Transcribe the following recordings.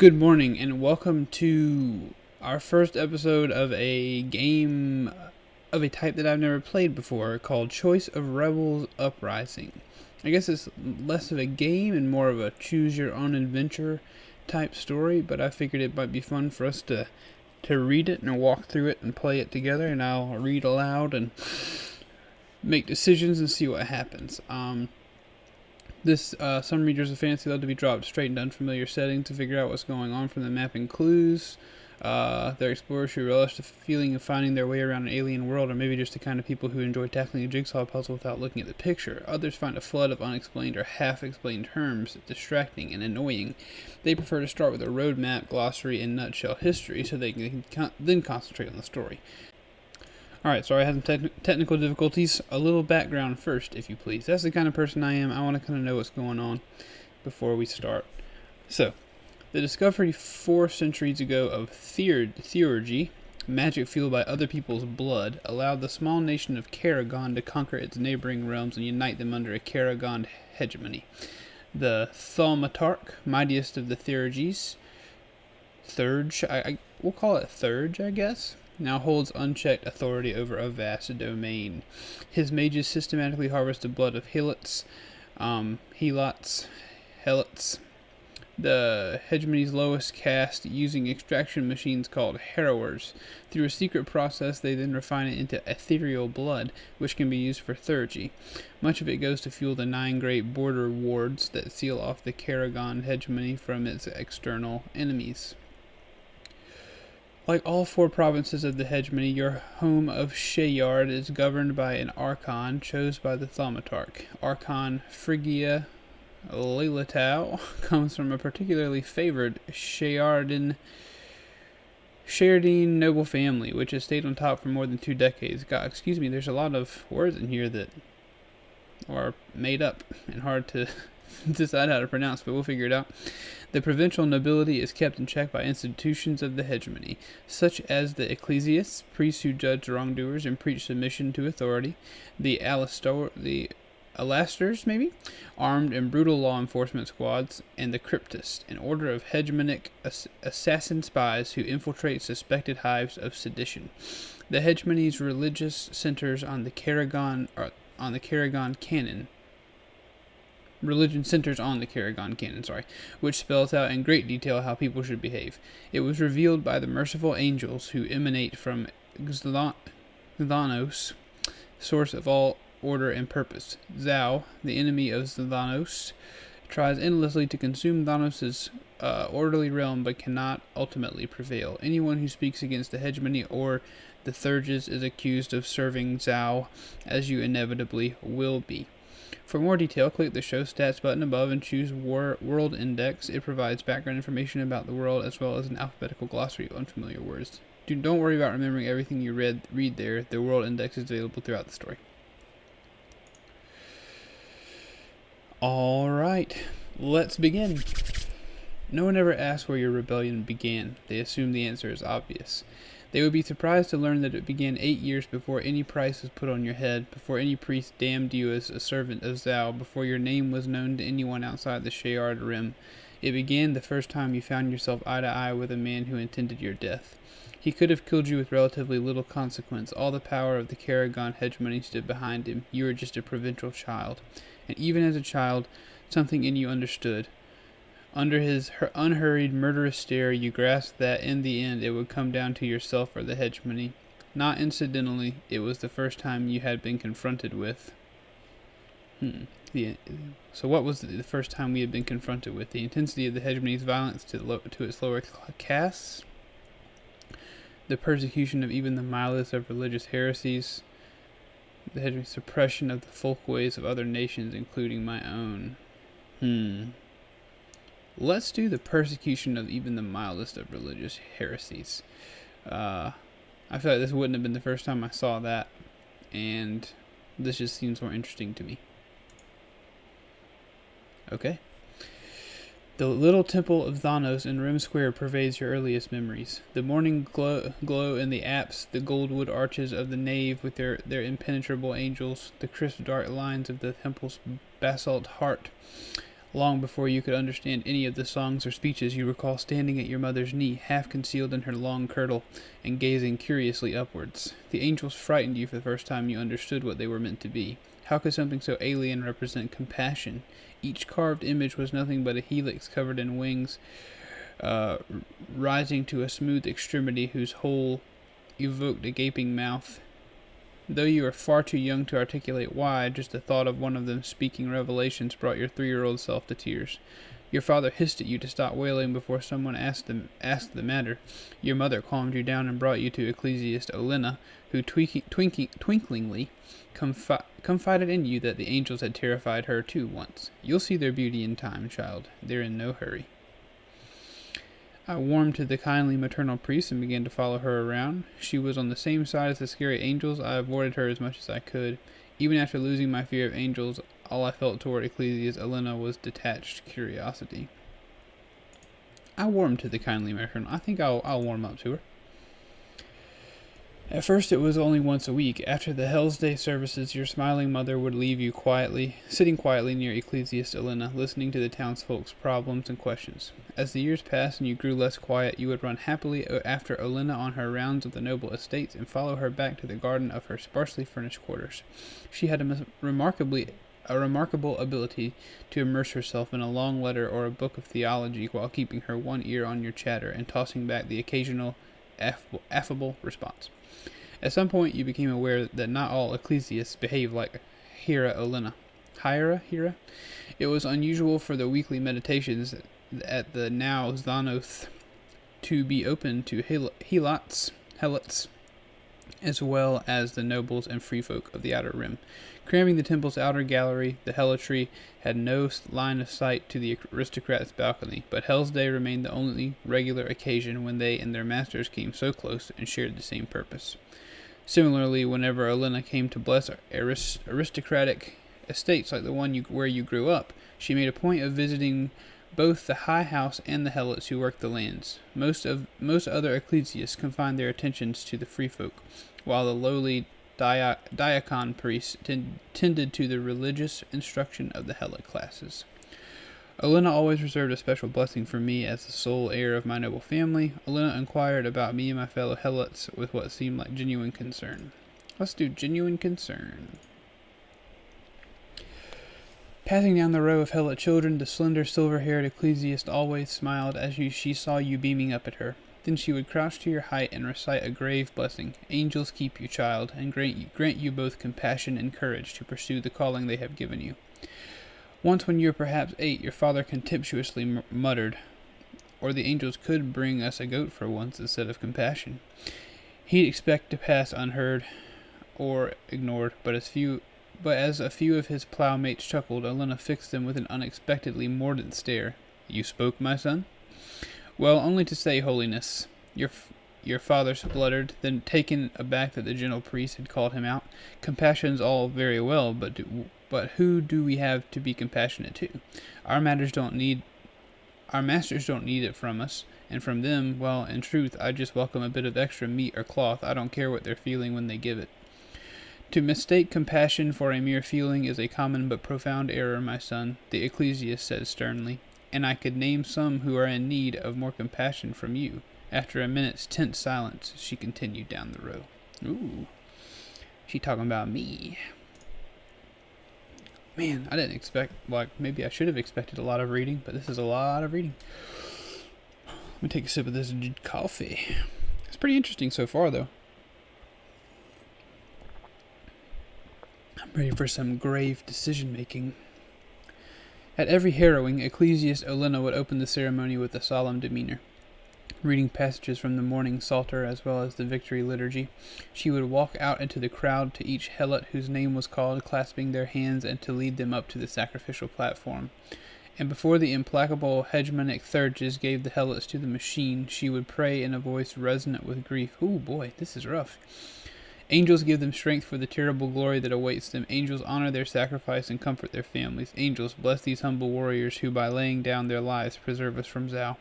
Good morning, and welcome to our first episode of a game of a type that I've never played before called Choice of Rebels Uprising. I guess it's less of a game and more of a choose your own adventure type story, but I figured it might be fun for us to read it and walk through it and play it together, and I'll read aloud and make decisions and see what happens. Some readers of fantasy love to be dropped straight into unfamiliar settings to figure out what's going on from the map and clues. Their explorers should relish the feeling of finding their way around an alien world, or maybe just the kind of people who enjoy tackling a jigsaw puzzle without looking at the picture. Others find a flood of unexplained or half-explained terms distracting and annoying. They prefer to start with a roadmap, glossary, and nutshell history so they can then concentrate on the story. Alright, sorry I had some technical difficulties. A little background first, if you please. That's the kind of person I am. I want to kind of know what's going on before we start. So, the discovery 4 centuries ago of theurgy, magic fueled by other people's blood, allowed the small nation of Karagon to conquer its neighboring realms and unite them under a Karagon hegemony. The Thaumatarch, mightiest of the theurges, we'll call it Thurge, I guess, now holds unchecked authority over a vast domain. His mages systematically harvest the blood of helots, the hegemony's lowest caste, using extraction machines called harrowers. Through a secret process, they then refine it into ethereal blood, which can be used for theurgy. Much of it goes to fuel the 9 great border wards that seal off the Karagon hegemony from its external enemies. Like all 4 provinces of the hegemony, your home of Sheyard is governed by an archon chosen by the Thaumatarch. Archon Phrygia Leilatau comes from a particularly favored Sheyardine noble family, which has stayed on top for more than 2 decades. God, excuse me, there's a lot of words in here that are made up and hard to decide how to pronounce, but we'll figure it out. The provincial nobility is kept in check by institutions of the hegemony, such as the ecclesiasts, priests who judge wrongdoers and preach submission to authority, the alasters, maybe, armed and brutal law enforcement squads, and the cryptists, an order of hegemonic assassin spies who infiltrate suspected hives of sedition. The hegemony's religious centers on the Karagon canon. Religion centers on the Karagon canon, which spells out in great detail how people should behave. It was revealed by the merciful angels who emanate from Xthanos, source of all order and purpose. Zao, the enemy of Xthanos, tries endlessly to consume Thanos' orderly realm but cannot ultimately prevail. Anyone who speaks against the hegemony or the Thurges is accused of serving Zao, as you inevitably will be. For more detail, click the Show Stats button above and choose World Index. It provides background information about the world as well as an alphabetical glossary of unfamiliar words. Don't worry about remembering everything you read there. The World Index is available throughout the story. Alright, let's begin. No one ever asks where your rebellion began. They assume the answer is obvious. They would be surprised to learn that it began 8 years before any price was put on your head, before any priest damned you as a servant of Zao, before your name was known to anyone outside the Sheyard Rim. It began the first time you found yourself eye to eye with a man who intended your death. He could have killed you with relatively little consequence. All the power of the Karagon hegemony stood behind him. You were just a provincial child. And even as a child, something in you understood. Under his unhurried, murderous stare, you grasped that in the end it would come down to yourself or the hegemony. Not incidentally, it was the first time you had been confronted with... So what was the first time we had been confronted with? The intensity of the hegemony's violence to its lower castes? The persecution of even the mildest of religious heresies? The hegemony's suppression of the folkways of other nations, including my own? Let's do the persecution of even the mildest of religious heresies. I feel like this wouldn't have been the first time I saw that, and this just seems more interesting to me. Okay. The little temple of Thanos in Rim Square pervades your earliest memories. The morning glow in the apse, the goldwood arches of the nave with their impenetrable angels, the crisp dark lines of the temple's basalt heart. Long before you could understand any of the songs or speeches, you recall standing at your mother's knee, half concealed in her long kirtle, and gazing curiously upwards. The angels frightened you for the first time you understood what they were meant to be. How could something so alien represent compassion? Each carved image was nothing but a helix covered in wings, rising to a smooth extremity whose whole evoked a gaping mouth. Though you are far too young to articulate why, just the thought of one of them speaking revelations brought your 3-year-old self to tears. Your father hissed at you to stop wailing before someone asked the matter. Your mother calmed you down and brought you to Ecclesiast Olenna, who twinklingly confided in you that the angels had terrified her too once. You'll see their beauty in time, child. They're in no hurry. I warmed to the kindly maternal priest and began to follow her around. She was on the same side as the scary angels. I avoided her as much as I could. Even after losing my fear of angels, all I felt toward Ecclesiast Olenna was detached curiosity. I warmed to the kindly maternal. I think I'll warm up to her. At first it was only once a week. After the Hell's Day services, your smiling mother would leave you sitting quietly near Ecclesiast Olenna, listening to the townsfolk's problems and questions. As the years passed and you grew less quiet, you would run happily after Olenna on her rounds of the noble estates and follow her back to the garden of her sparsely furnished quarters. She had a remarkable ability to immerse herself in a long letter or a book of theology while keeping her one ear on your chatter and tossing back the occasional affable response. At some point, you became aware that not all ecclesiasts behaved like Hera Olenna. Hera? It was unusual for the weekly meditations at the now Xanoth to be open to helots, as well as the nobles and free folk of the Outer Rim. Cramming the temple's outer gallery, the helotry had no line of sight to the aristocrat's balcony, but Hell's Day remained the only regular occasion when they and their masters came so close and shared the same purpose. Similarly, whenever Olenna came to bless aristocratic estates like the one where you grew up, she made a point of visiting both the high house and the helots who worked the lands. Most other ecclesiasts confined their attentions to the free folk, while the lowly diakon priests tended to the religious instruction of the helot classes. Olenna always reserved a special blessing for me as the sole heir of my noble family. Olenna inquired about me and my fellow helots with what seemed like genuine concern. Let's do genuine concern. Passing down the row of helot children, the slender, silver-haired ecclesiast always smiled as she saw you beaming up at her. Then she would crouch to your height and recite a grave blessing. Angels keep you, child, and grant you both compassion and courage to pursue the calling they have given you. Once when you were perhaps 8, your father contemptuously muttered, or the angels could bring us a goat for once instead of compassion. He'd expect to pass unheard or ignored, but as a few of his ploughmates chuckled, Olenna fixed them with an unexpectedly mordant stare. You spoke, my son? Well, only to say, holiness, your father spluttered, then taken aback that the gentle priest had called him out. Compassion's all very well, but who do we have to be compassionate to? Our masters don't need it from us, and from them, well, in truth, I just welcome a bit of extra meat or cloth. I don't care what they're feeling when they give it. To mistake compassion for a mere feeling is a common but profound error, my son, the ecclesiast said sternly, and I could name some who are in need of more compassion from you. After a minute's tense silence, she continued down the row. Ooh, she talking about me. Man, I didn't expect, maybe I should have expected a lot of reading, but this is a lot of reading. Let me take a sip of this coffee. It's pretty interesting so far, though. I'm ready for some grave decision-making. At every harrowing, Ecclesiast Olenna would open the ceremony with a solemn demeanor. Reading passages from the morning psalter as well as the victory liturgy, she would walk out into the crowd to each helot whose name was called, clasping their hands and to lead them up to the sacrificial platform. And before the implacable hegemonic thurges gave the helots to the machine, she would pray in a voice resonant with grief. Ooh, boy, this is rough. Angels give them strength for the terrible glory that awaits them. Angels honor their sacrifice and comfort their families. Angels bless these humble warriors who, by laying down their lives, preserve us from Zao.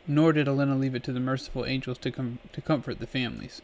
Nor did Olenna leave it to the merciful angels to comfort the families.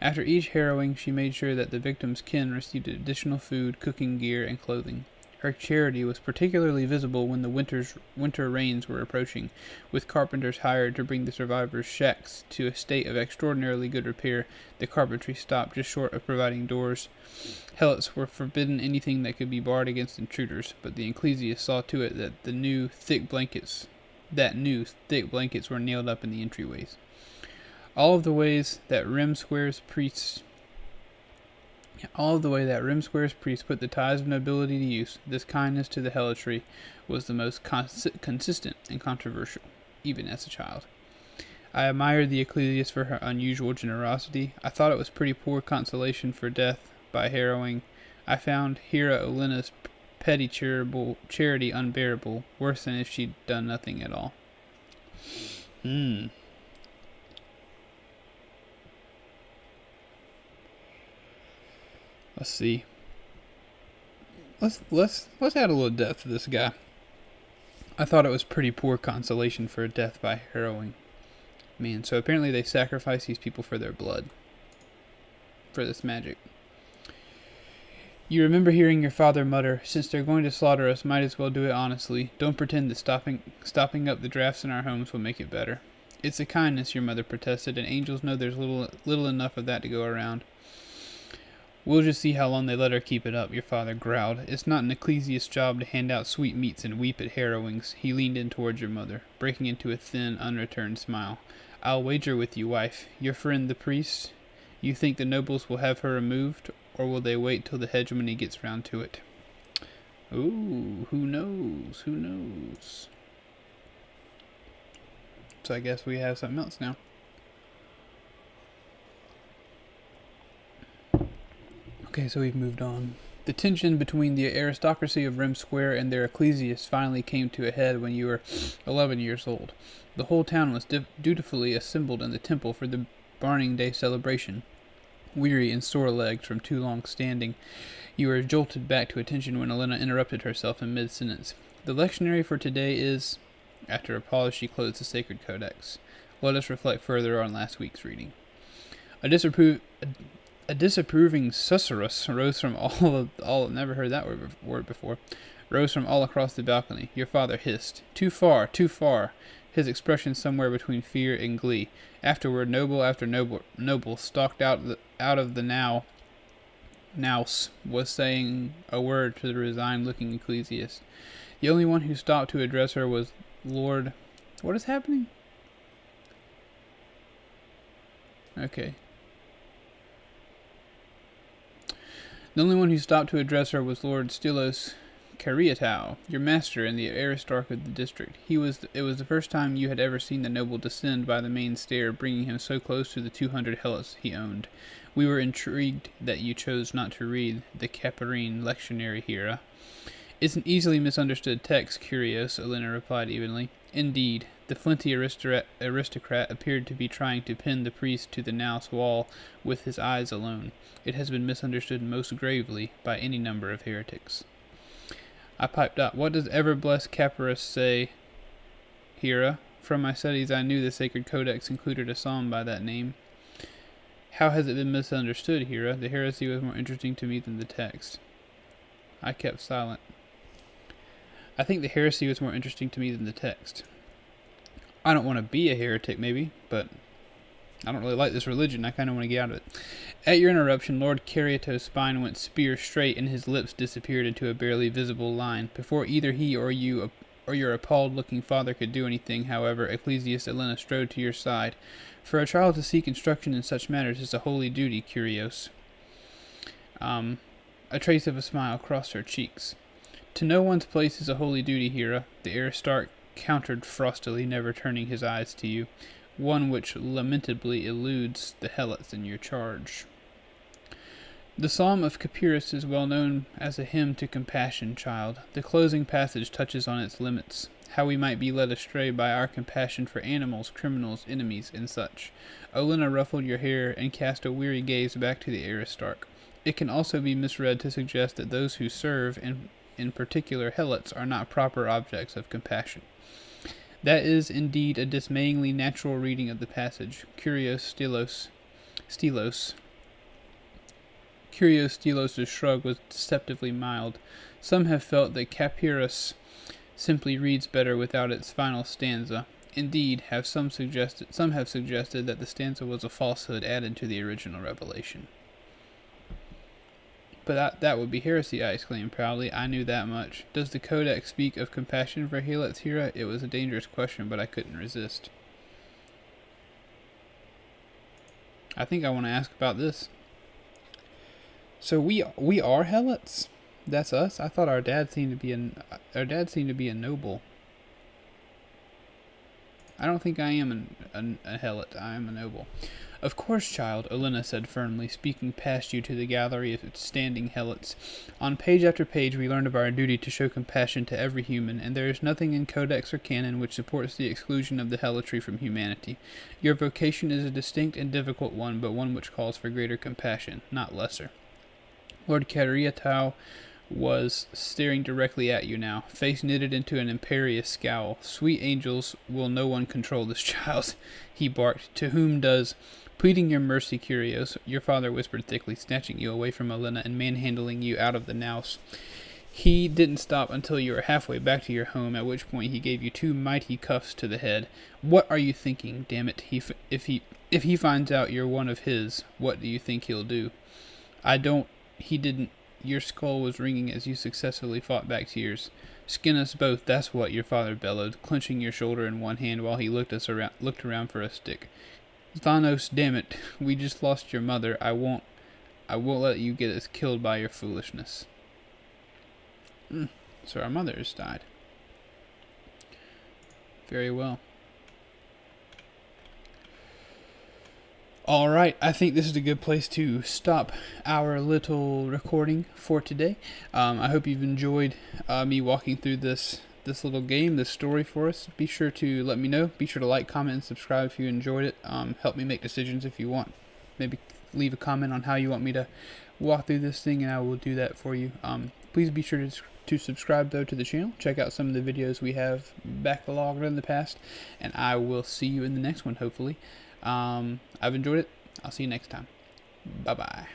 After each harrowing, she made sure that the victim's kin received additional food, cooking gear, and clothing. Her charity was particularly visible when the winter rains were approaching, with carpenters hired to bring the survivors' shacks to a state of extraordinarily good repair. The carpentry stopped just short of providing doors. Helots were forbidden anything that could be barred against intruders, but the ecclesia saw to it that new thick blankets were nailed up in the entryways. All of the way that Rim Square's priests put the ties of nobility to use, this kindness to the helotry was the most consistent and controversial, even as a child. I admired the ecclesiast for her unusual generosity. I thought it was pretty poor consolation for death by harrowing. I found Hera Olena's petty charity unbearable, worse than if she'd done nothing at all. Let's see. Let's add a little depth to this guy. I thought it was pretty poor consolation for death by harrowing. Man, so apparently they sacrifice these people for their blood. For this magic. You remember hearing your father mutter, "Since they're going to slaughter us, might as well do it honestly. Don't pretend that stopping up the drafts in our homes will make it better." "It's a kindness," your mother protested, "and angels know there's little enough of that to go around." "We'll just see how long they let her keep it up," your father growled. "It's not an ecclesiast's job to hand out sweetmeats and weep at harrowings." He leaned in towards your mother, breaking into a thin, unreturned smile. "I'll wager with you, wife. Your friend the priest, you think the nobles will have her removed, or will they wait till the hegemony gets round to it?" Ooh, who knows? Who knows? So I guess we have something else now. Okay, so we've moved on. The tension between the aristocracy of Rim Square and their ecclesiasts finally came to a head when you were 11 years old. The whole town was dutifully assembled in the temple for the Barning Day celebration. Weary and sore-legged from too long standing, you were jolted back to attention when Elena interrupted herself in mid-sentence. "The lectionary for today is..." After a pause, she closed the sacred codex. "Let us reflect further on last week's reading." A disapproving susurrus rose from all never heard that word before, rose from all across the balcony. Your father hissed, "Too far, too far," his expression somewhere between fear and glee. Afterward, noble after noble stalked out of the nous was saying a word to the resigned-looking ecclesiast. The only one who stopped to address her was Lord... What is happening? Okay. The only one who stopped to address her was Lord Stylos Caryatau, your master and the aristarch of the district. It was the first time you had ever seen the noble descend by the main stair, bringing him so close to the 200 helots he owned. "We were intrigued that you chose not to read the Caparine lectionary, Hera." "It's an easily misunderstood text, Curios," Elena replied evenly. Indeed, the flinty aristocrat appeared to be trying to pin the priest to the nous wall with his eyes alone. It has been misunderstood most gravely by any number of heretics. I piped up, "What does ever-blessed Caparus say, Hera? From my studies I knew the sacred codex included a psalm by that name." "How has it been misunderstood, Hera? The heresy was more interesting to me than the text." I kept silent. "I think the heresy was more interesting to me than the text. I don't want to be a heretic, maybe, but I don't really like this religion. I kind of want to get out of it." At your interruption, Lord Caryatos's spine went spear straight and his lips disappeared into a barely visible line. Before either he or you or your appalled-looking father could do anything, however, Ecclesiast Elena strode to your side. "For a child to seek instruction in such matters is a holy duty, Curios." A trace of a smile crossed her cheeks. "To know one's place is a holy duty, Hera," the aristarch countered frostily, never turning his eyes to you. "One which lamentably eludes the helots in your charge." The Psalm of Capyrus is well known as a hymn to compassion, child. The closing passage touches on its limits, how we might be led astray by our compassion for animals, criminals, enemies, and such. Olena ruffled your hair and cast a weary gaze back to the aristarch. It can also be misread to suggest that those who serve, and in particular helots, are not proper objects of compassion. That is indeed a dismayingly natural reading of the passage. Curios Stylos' shrug was deceptively mild. Some have felt that Capyrus simply reads better without its final stanza. Indeed, some have suggested that the stanza was a falsehood added to the original revelation. But that would be heresy, I exclaimed proudly. I knew that much. Does the Codex speak of compassion for Helots Hera? It was a dangerous question, but I couldn't resist. I think I want to ask about this. So we are Helots? That's us? I thought our dad seemed to be a noble. I don't think I am a helot. I am a noble. Of course, child, Olenna said firmly, speaking past you to the gallery of standing helots. On page after page we learned of our duty to show compassion to every human, and there is nothing in codex or canon which supports the exclusion of the helotry from humanity. Your vocation is a distinct and difficult one, but one which calls for greater compassion, not lesser. Lord Cariatau was staring directly at you now, face knitted into an imperious scowl. Sweet angels, will no one control this child? He barked. To whom does... Pleading your mercy, Curios, your father whispered thickly, snatching you away from Olenna and manhandling you out of the naus. He didn't stop until you were halfway back to your home, at which point he gave you 2 mighty cuffs to the head. What are you thinking, damn it? If he finds out you're one of his, what do you think he'll do? He didn't. Your skull was ringing as you successfully fought back tears. Skin us both, that's what, your father bellowed, clenching your shoulder in one hand while he looked around for a stick. Thanos, damn it, we just lost your mother. I won't let you get us killed by your foolishness. So our mother has died. Very well. Alright, I think this is a good place to stop our little recording for today. I hope you've enjoyed me walking through this little game, this story for us. Be sure to let me know. Be sure to like, comment, and subscribe if you enjoyed it. Help me make decisions if you want. Maybe leave a comment on how you want me to walk through this thing, and I will do that for you. Please be sure to subscribe, though, to the channel. Check out some of the videos we have backlogged in the past, and I will see you in the next one, hopefully. I've enjoyed it. I'll see you next time. Bye-bye.